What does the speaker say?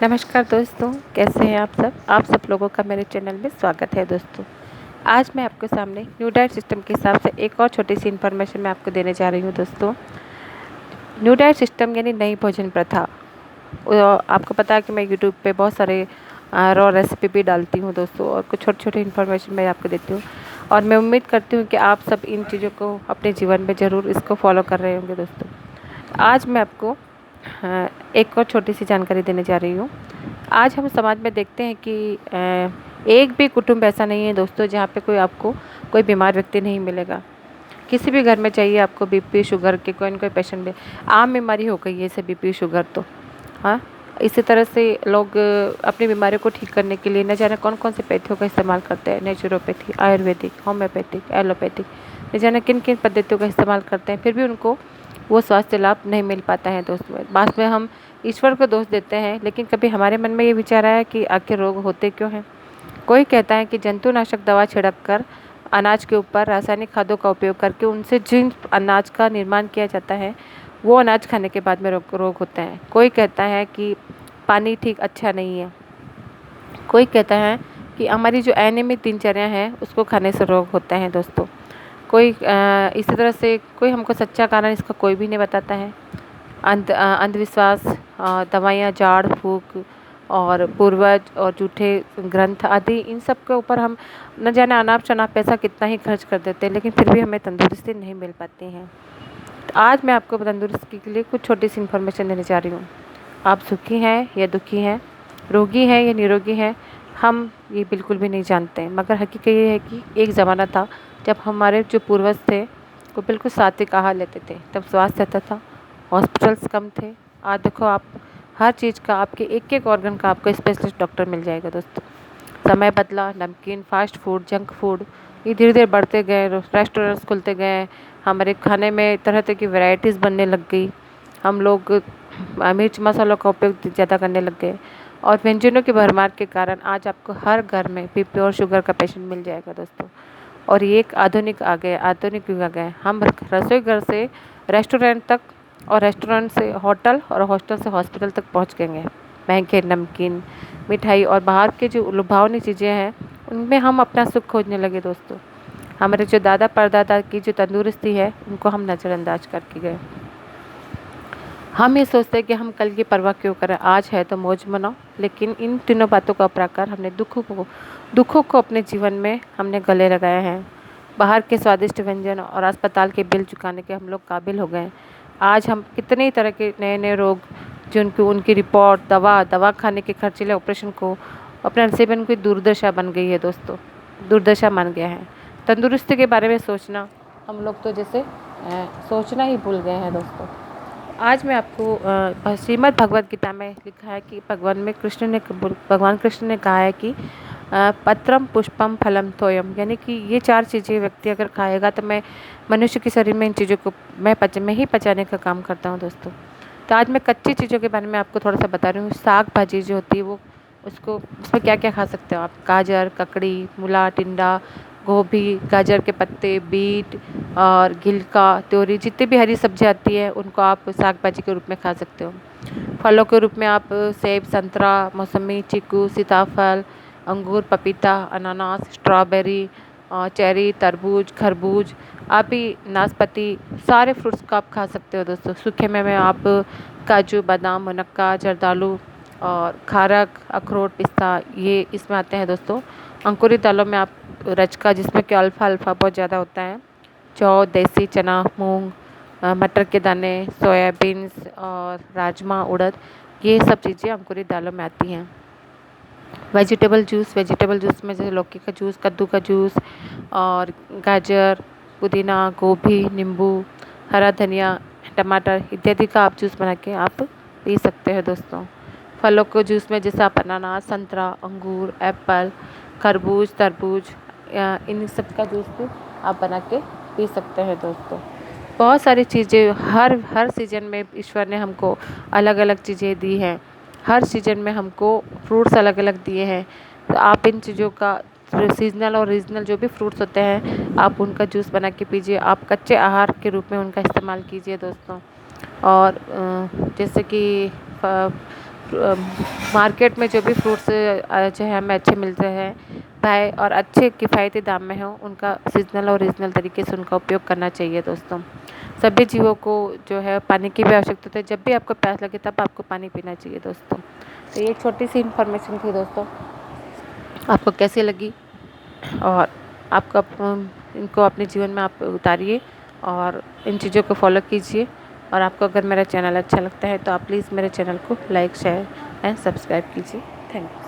नमस्कार दोस्तों, कैसे हैं आप सब लोगों का मेरे चैनल में स्वागत है दोस्तों। आज मैं आपके सामने न्यू डाइट सिस्टम के हिसाब से एक और छोटी सी इन्फॉर्मेशन मैं आपको देने जा रही हूँ दोस्तों। न्यू डाइट सिस्टम यानी नई भोजन प्रथा। आपको पता है कि मैं यूट्यूब पे बहुत सारे रॉ रेसिपी भी डालती हूँ दोस्तों, और कुछ छोटी छोटी इन्फॉर्मेशन मैं आपको देती हूँ। और मैं उम्मीद करती हूँ कि आप सब इन चीज़ों को अपने जीवन में ज़रूर इसको फॉलो कर रहे होंगे दोस्तों। आज मैं आपको एक और छोटी सी जानकारी देने जा रही हूँ। आज हम समाज में देखते हैं कि एक भी कुटुंब ऐसा नहीं है दोस्तों जहाँ पे आपको कोई बीमार व्यक्ति नहीं मिलेगा। किसी भी घर में चाहिए आपको बीपी शुगर के कोई न कोई पेशेंट भी। आम बीमारी हो गई है इसे बीपी शुगर तो। हाँ, इसी तरह से लोग अपनी बीमारियों को ठीक करने के लिए न जाने कौन कौन से पद्धतियों का इस्तेमाल करते हैं। नेचुरोपैथी, आयुर्वेदिक, होम्योपैथिक, एलोपैथिक, न जाने किन किन पद्धतियों का इस्तेमाल करते हैं, फिर भी उनको वो स्वास्थ्य लाभ नहीं मिल पाता है दोस्तों। बाद में हम ईश्वर को दोष देते हैं, लेकिन कभी हमारे मन में ये विचार आया कि आखिर रोग होते क्यों हैं। कोई कहता है कि जंतुनाशक दवा छिड़क कर अनाज के ऊपर रासायनिक खादों का उपयोग करके उनसे जिन अनाज का निर्माण किया जाता है वो अनाज खाने के बाद में रोग होते हैं। कोई कहता है कि पानी ठीक अच्छा नहीं है। कोई कहता है कि हमारी जो अनियमित दिनचर्या है उसको खाने से रोग होते हैं दोस्तों। कोई इसी तरह से कोई हमको सच्चा कारण इसका कोई भी नहीं बताता है। अंधविश्वास, दवाइयाँ, झाड़ फूँक और पूर्वज और झूठे ग्रंथ आदि, इन सब के ऊपर हम न जाने अनाप शनाप पैसा कितना ही खर्च कर देते हैं, लेकिन फिर भी हमें तंदुरुस्ती नहीं मिल पाती है। तो आज मैं आपको तंदुरुस्ती के लिए कुछ छोटी सी इन्फॉर्मेशन देने जा रही हूँ। आप सुखी हैं या दुखी हैं, रोगी हैं या निरोगी हैं, हम ये बिल्कुल भी नहीं जानते। मगर हकीकत ये है कि एक ज़माना था जब हमारे जो पूर्वज थे वो बिल्कुल सात्विक आहार लेते थे, तब स्वास्थ्य अच्छा था, हॉस्पिटल्स कम थे। आज देखो आप हर चीज़ का, आपके एक एक ऑर्गन का आपको स्पेशलिस्ट डॉक्टर मिल जाएगा दोस्तों। समय बदला, नमकीन, फास्ट फूड, जंक फूड ये धीरे धीरे बढ़ते गए, रेस्टोरेंट्स खुलते गए, हमारे खाने में तरह तरह की वैरायटीज़ बनने लग गई। हम लोग मिर्च मसालों का उपयोग ज़्यादा करने लग गए, और व्यंजनों की भरमार के कारण आज आपको हर घर में बीपी और शुगर का पेशेंट मिल जाएगा दोस्तों। और ये एक आधुनिक युग आ गया। हम रसोई घर से रेस्टोरेंट तक, और रेस्टोरेंट से होटल, और हॉस्टल से हॉस्पिटल तक पहुंच गए हैं। महंगे नमकीन, मिठाई और बाहर के जो लुभावनी चीज़ें हैं उनमें हम अपना सुख खोजने लगे दोस्तों। हमारे जो दादा परदादा की जो तंदुरुस्ती है उनको हम नज़रअंदाज करके गए। हम ये सोचते हैं कि हम कल की परवाह क्यों करें, आज है तो मौज मनाओ, लेकिन इन तीनों बातों का अपराकार हमने दुखों को अपने जीवन में हमने गले लगाए हैं। बाहर के स्वादिष्ट व्यंजन और अस्पताल के बिल चुकाने के हम लोग काबिल हो गए। आज हम कितने तरह के नए नए रोग, जो उनकी रिपोर्ट, दवा खाने के खर्चीले ऑपरेशन को अपने सेवन की दुर्दशा बन गई है दोस्तों, दुर्दशा मान गया है। तंदुरुस्ती के बारे में सोचना हम लोग तो जैसे सोचना ही भूल गए हैं दोस्तों। आज मैं आपको श्रीमद् भगवद गीता में लिखा है कि भगवान कृष्ण ने कहा है कि पत्रम पुष्पम फलम तोयम, यानी कि ये चार चीज़ें व्यक्ति अगर खाएगा तो मैं मनुष्य के शरीर में इन चीज़ों को मैं ही पचाने का काम करता हूँ दोस्तों। तो आज मैं कच्ची चीज़ों के बारे में आपको थोड़ा सा बता रही हूँ। साग भाजी जो होती है वो, उसमें क्या क्या खा सकते हो आप। गाजर, ककड़ी, मूला, टिंडा, गोभी, गाजर के पत्ते, बीट और गिलका, तोरी, जितनी भी हरी सब्जी आती है उनको आप साग भाजी के रूप में खा सकते हो। फलों के रूप में आप सेब, संतरा, मौसमी, चीकू, सीताफल, अंगूर, पपीता, अनानास, स्ट्रॉबेरी, चेरी, तरबूज, खरबूज, आप ही नाशपाती, सारे फ्रूट्स को आप खा सकते हो दोस्तों। सूखे में आप काजू, बादाम, मुनक्का, जर्दालू और खारक, अखरोट, पिस्ता, ये इसमें आते हैं दोस्तों। अंकुरित दालों में आप रजका, जिसमें कि अल्फ़ा बहुत ज़्यादा होता है, जौ, देसी चना, मूंग, मटर के दाने, सोयाबीन्स और राजमा, उड़द, ये सब चीज़ें अंकुरित दालों में आती हैं। वेजिटेबल जूस में जैसे लौकी का जूस, कद्दू का जूस और गाजर, पुदीना, गोभी, नींबू, हरा धनिया, टमाटर इत्यादि का आप जूस बना के आप पी सकते हैं दोस्तों। फलों को जूस में जैसे आप अनानास, संतरा, अंगूर, एप्पल, खरबूज, तरबूज, इन सब का जूस भी आप बना के पी सकते हैं दोस्तों। बहुत सारी चीज़ें हर सीज़न में ईश्वर ने हमको अलग अलग चीज़ें दी हैं। हर सीज़न में हमको फ्रूट्स अलग अलग दिए हैं। तो आप इन चीज़ों का सीजनल और रीजनल जो भी फ्रूट्स होते हैं आप उनका जूस बना के पीजिए। आप कच्चे आहार के रूप में उनका इस्तेमाल कीजिए दोस्तों। और जैसे कि मार्केट में जो भी फ्रूट्स जो है हमें अच्छे मिलते हैं भाई और अच्छे किफ़ायती दाम में हो, उनका सीजनल और रीजनल तरीके से उनका उपयोग करना चाहिए दोस्तों। सभी जीवों को जो है पानी की भी आवश्यकता होती है। जब भी आपको प्यास लगे तब आपको पानी पीना चाहिए दोस्तों। तो ये छोटी सी इन्फॉर्मेशन थी दोस्तों, आपको कैसी लगी और आपको इनको अपने जीवन में आप उतारिए और इन चीज़ों को फॉलो कीजिए। और आपको अगर मेरा चैनल अच्छा लगता है तो आप प्लीज़ मेरे चैनल को लाइक, शेयर एंड सब्सक्राइब कीजिए। Thank you.